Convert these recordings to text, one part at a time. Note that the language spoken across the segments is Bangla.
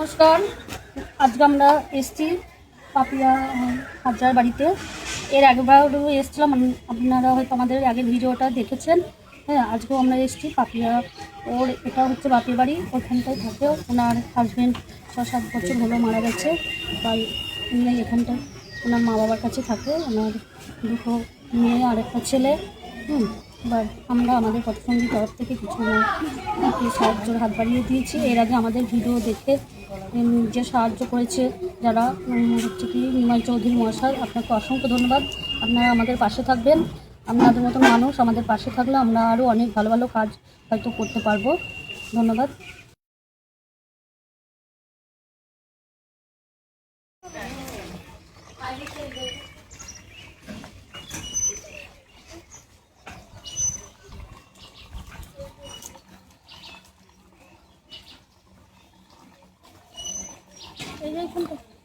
নমস্কার। আজকে আমরা এসেছি পাপিয়া হাজার বাড়িতে। এর আগেবারও এসেছিলাম, আপনারা হয়তো আমাদের আগের ভিডিওটা দেখেছেন। হ্যাঁ, আজকেও আমরা এসেছি পাপিয়া। এটা হচ্ছে বাপির বাড়ি, ওখানটায় থাকে। ওনার হাজব্যান্ড 6-7 বছর হলো মারা গেছে, তাই উনি এখানটায় ওনার মা বাবার কাছে থাকে। ওনার দুটো মেয়ে আর একটা ছেলে। এবার আমরা আমাদের পথসঙ্গীর তরফ থেকে কিছু সাহায্যের হাত বাড়িয়ে দিয়েছি। এর আগে আমাদের ভিডিও দেখে যে সাহায্য করেছে যারা, হচ্ছে কি নিমাই চৌধুরী মহাশয়, আপনাকে অসংখ্য ধন্যবাদ। আপনারা আমাদের পাশে থাকবেন। আপনাদের মতন মানুষ আমাদের পাশে থাকলে আমরা আরও অনেক ভালো ভালো কাজ হয়তো করতে পারবো। ধন্যবাদ।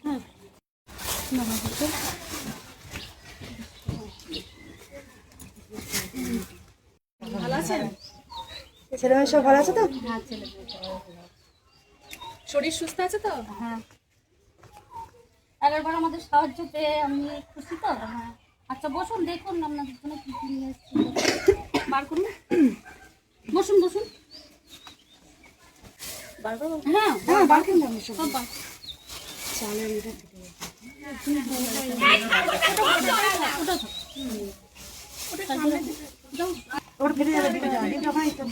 হ্যাঁ, ভালো আছেন? ছেলে মেয়ে সব ভালো আছে তো? হ্যাঁ, ছেলে শরীর সুস্থ আছে তো? হ্যাঁ, আগেরবার আমাদের সাহায্য পেয়ে আমি খুশি তো। হ্যাঁ, আচ্ছা বসুন, দেখুন আপনাদের জন্য কী কী নিয়ে এসেছি। বার করুন, বসুন বসুন। হ্যাঁ হ্যাঁ, বার করুন না সব। সব বার। চালের এটা ওটা ফেটে যাবে, ফেটে যাবে। কিন্তু ওখানে একদম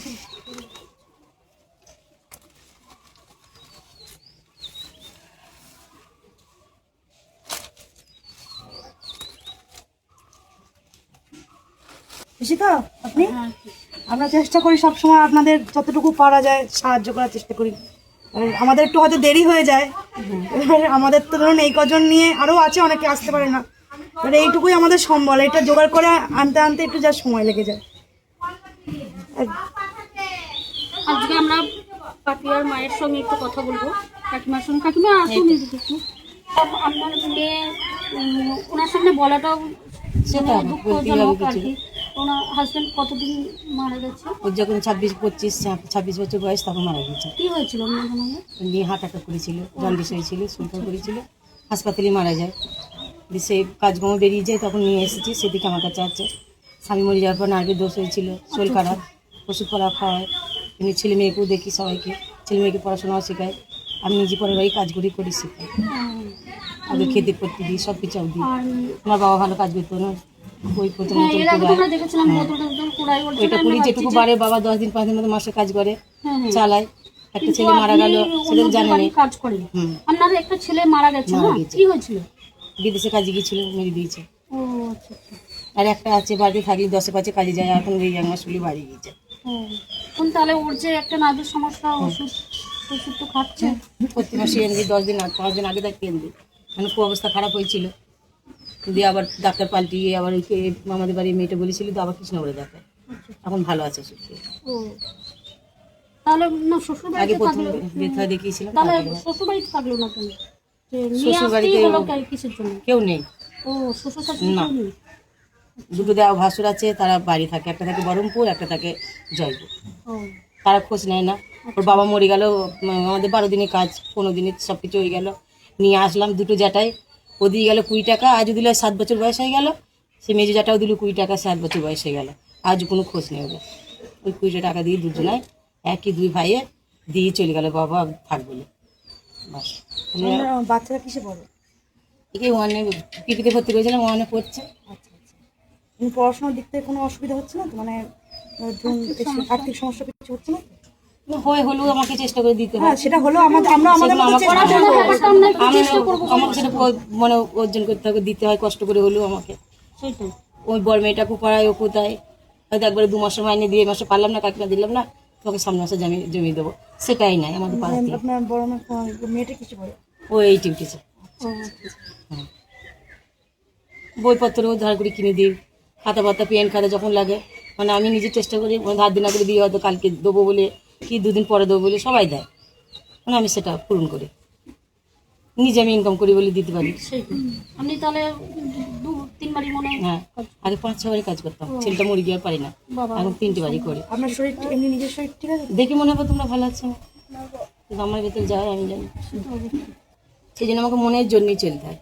খুশি তো আপনি? হ্যাঁ, আমরা চেষ্টা করি সবসময় আপনাদের যতটুকু পারা যায় সাহায্য করার চেষ্টা করি। আর আমাদের একটু হয়তো দেরি হয়ে যায়। এবার আমাদের তো ধরুন এই কজন নিয়ে আরও আছে, অনেকে আসতে পারে না। এবার এইটুকুই আমাদের সম্বল, এটা জোগাড় করে আনতে আনতে একটু যা সময় লেগে যায়। আজকে আমরা পাপিয়ার মায়ের সঙ্গে একটু কথা বলবো। কাকিমার সঙ্গে। কাকিমা আসুন এদিকে একটু। আপনার মেয়ে, ওনার সামনে বলাটাও দুঃখজনক আর কি। ওনার হাজব্যান্ড কতদিন মারা গেছে? ওর যখন 26 বছর বয়স তখন মারা গেছে। কি হয়েছিল আপনার জানালে? নিয়ে হার্ট অ্যাটাক করেছিল, জন্ডিস হয়েছিল, সুগার করেছিল, হাসপাতালে মারা যায়। দিয়ে সেই কাজকর্ম বেরিয়ে যায়, তখন নিয়ে এসেছি। সেদিকে আমার কাছে আছে। স্বামী মরে যাওয়ার পর নার্ভের দোষ হয়েছিল, শরীর খারাপ, ওষুধ পড়া খাওয়ায়। এমনি ছেলে মেয়েকেও দেখি, সবাইকে ছেলে মেয়েকে পড়াশোনাও শেখায়। আমি নিজে পরের বাড়ি কাজ করি শেখাই, ওদের খেতে করতে দিই, সব কিছু দিই। আমার বাবা ভালো কাজ করতো না, ওই প্রথম ওইটা করি যেটুকু বাড়ে। বাবা 10 দিন 5 দিন মতো মাসে কাজ করে, চালায়। একটা ছেলে মারা গেল, সেটা জানে না। কাজ করে আপনার একটা ছেলে মারা গেছে না? কি হয়েছিল? বিদেশে কাজে গিয়েছিল, মেরে দিয়েছে। ও আচ্ছা। আর একটা আছে বাড়ি থাকলে 10-এ 5-এ কাজে যায়, এখন এই এক মাস হলে বাড়ি গিয়েছে। এখন তাহলে ওর যে একটা নার্ভের সমস্যা, ওষুধ তো খাচ্ছে প্রতি মাসে এনে 10 দিন 5 দিন আগে থাকতে এনে দিই। মানে খুব অবস্থা খারাপ হয়েছিল, দিয়ে আবার ডাক্তার পাল্টিয়ে আবার আমাদের বাড়ির মেয়েটা বলেছিল, তো আবার কৃষ্ণনগরে দেখায়। এখন ভালো আছে সুস্থ। ও তাহলে না শ্বশুর আগে বাড়িতে প্রথম থাকলো, ব্যথা দেখিয়েছিলাম। তাহলে শ্বশুর বাড়িতে থাকলো না কেন? শ্বশুর বাড়িতে কিসের জন্য? কেউ নেই। ও শ্বশুর শাশুড়ি না, কেউ নেই? দুটো দেওয়া ভাসুর আছে, তারা বাড়ি থাকে। একটা থাকে বহরমপুর, একটা থাকে জয়পুর। ও তারা খোঁজ নেয় না। ওর বাবা মরে গেল, আমাদের 12 দিনের কাজ 15 দিনে সব কিছু হয়ে গেল। নিয়ে আসলাম দুটো জ্যাঠাই, ও দিয়ে গেল 20 টাকা। আজও দিল 7 বছর বয়স হয়ে গেল। সে মেজো জ্যাঠাও দিল 20 টাকা, 7 বছর বয়স হয়ে গেল। আজও কোনো খোঁজ নেই ওদের। ওই 20 টাকা দিয়ে দুজনায় একই 2 ভাইয়ে দিয়ে চলে গেল, বাবা থাক বলে। বাস। বাচ্চারা কিসে পড়ে? একে ওয়ানে পিটিতে ভর্তি করেছিলাম, ওয়ানে পড়ছে। আচ্ছা আচ্ছা। পড়াশোনার দিক থেকে কোনো অসুবিধা হচ্ছে না তো? মানে ধরুন আর্থিক সমস্যা কিছু হচ্ছে না? হলেও আমাকে চেষ্টা করে দিতে হ্যাঁ, হয়। সেটা হলো আমরা আমাদের মতো চেষ্টা করব। আমাকে সেটা মানে অর্জন করতে হবে, দিতে হয় কষ্ট করে হলেও আমাকে। সেটাই। ওই বড় মেয়েটাকে পড়ায়, ও কোথায় হয়তো একবারে 2 মাসের মাইনে দিয়ে মাসে পারলাম না, কাকিমা দিলাম না, তোকে সামনে মাসে জমি দেবো, সেটাই নাই আমাদের পাড়াতে। আপনার বড় মেয়েটা কিছু পড়ে? ও এই টিউটিছে। বইপত্রও ধার করে কিনে দিই, খাতা পাতা পেন খাতা যখন লাগে। মানে আমি নিজে চেষ্টা করি, ধার দিন করে দিয়ে হয়তো কালকে দেবো বলে, কি 2 দিন পরে দেবো বলে সবাই দেয়, মানে আমি সেটা পূরণ করি। নিজে আমি ইনকাম করি বলে দিতে পারি। আপনি তাহলে 2-3 বাড়ি মনে হয়? হ্যাঁ, আগে 5-6 বাড়ি কাজ করতাম, ছেলেটা মরে গিয়ে পারি না, এখন 3টে বাড়ি করি। আপনার শরীর এমনি নিজের শরীর ঠিক আছে? দেখে মনে হবে তোমরা ভালো আছো। কিন্তু আমার ভেতরে যায় আমি জানি, সেই জন্য আমাকে মনের জন্যই চলতে হয়।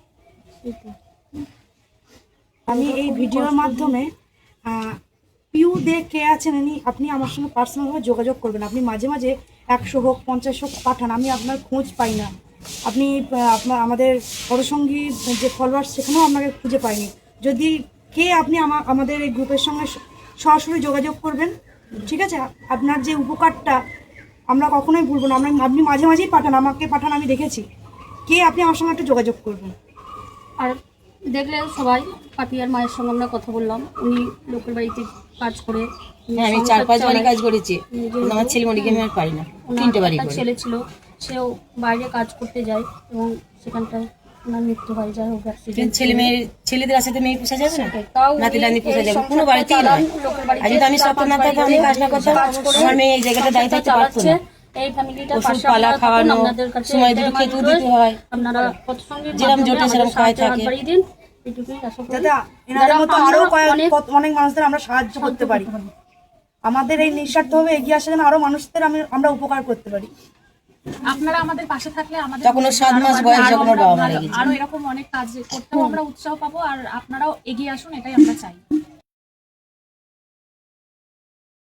আমি এই ভিডিওর মাধ্যমে পিউ দে কে আছেন আপনি আমার সঙ্গে পার্সোনালভাবে যোগাযোগ করবেন। আপনি মাঝে মাঝে 100 হোক 50 হোক পাঠান, আমি আপনার খোঁজ পাই না। আপনি আপনার আমাদের পরসঙ্গী যে ফলোয়ার্স সেখানেও আপনাকে খুঁজে পাইনি। যদি কে আপনি আমাদের এই গ্রুপের সঙ্গে সরাসরি যোগাযোগ করবেন, ঠিক আছে? আপনার যে উপকারটা আমরা কখনোই ভুলবো না। আপনি মাঝে মাঝেই পাঠান, আমাকে পাঠান, আমি দেখেছি। কে আপনি আমার সঙ্গে একটু যোগাযোগ করবেন। আর দেখলে সবাই পাপিয়ার মায়ের সঙ্গে আমরা কথা বললাম, উনি লোকের বাড়িতে কাজ করে হ্যাঁ, আমি 4-5 বাড়ি কাজ করেছি, কিন্তু আমার ছেলে মরিকে আমি আর পারি না। 3টে বাড়ি একটা করে। ছেলে ছিল, সেও বাইরে কাজ করতে যায় এবং সেখানটায় ওনার মৃত্যু হয়ে যায়, ও অ্যাক্সিডেন্ট। ছেলেদের সাথে মেয়ে পোষা যাবে না, তাও নাতি নাতনি পোষা যাবে, এই কোনো বাড়িতেই নয়। লোকের বাড়িতে আর যদি আমি সত্য না থাকতাম, আমি কাজ না করতাম, আমার মেয়ে এই জায়গাটা দায়িত্ব থাকতে পারতো না। এই ফ্যামিলিটা ওষুধ পাশে পালা আপনারা খাওয়ানো, থাকুন, আপনাদের কাছে সময় এটাই দুটো আমার খেতেও request। দিতে হয়। আপনারা প্রতিসঙ্গীর যেরকম মাধ্যমে জোটে সেরকম আমাদের খাওয়াই সাহায্যের হাত থাকে। বাড়িয়ে দিন, এইটুকুই আশা করি। দাদা, এনাদের মতো আরো অনেক মানুষদের আমরা সাহায্য করতে পারি। পারি। আমাদের এই নিঃস্বার্থভাবে এগিয়ে আসা যেন আরো মানুষদের আমরা উপকার করতে পারি। আপনারা আমাদের পাশে থাকলে আমাদের তখন ওর 7 মাস বয়স, যখন ওর বাবা মারা গেছে। আরো এরকম অনেক কাজ করতেও আমরা উৎসাহ পাবো, আর আপনারাও এগিয়ে আসুন, এটাই আমরা চাই।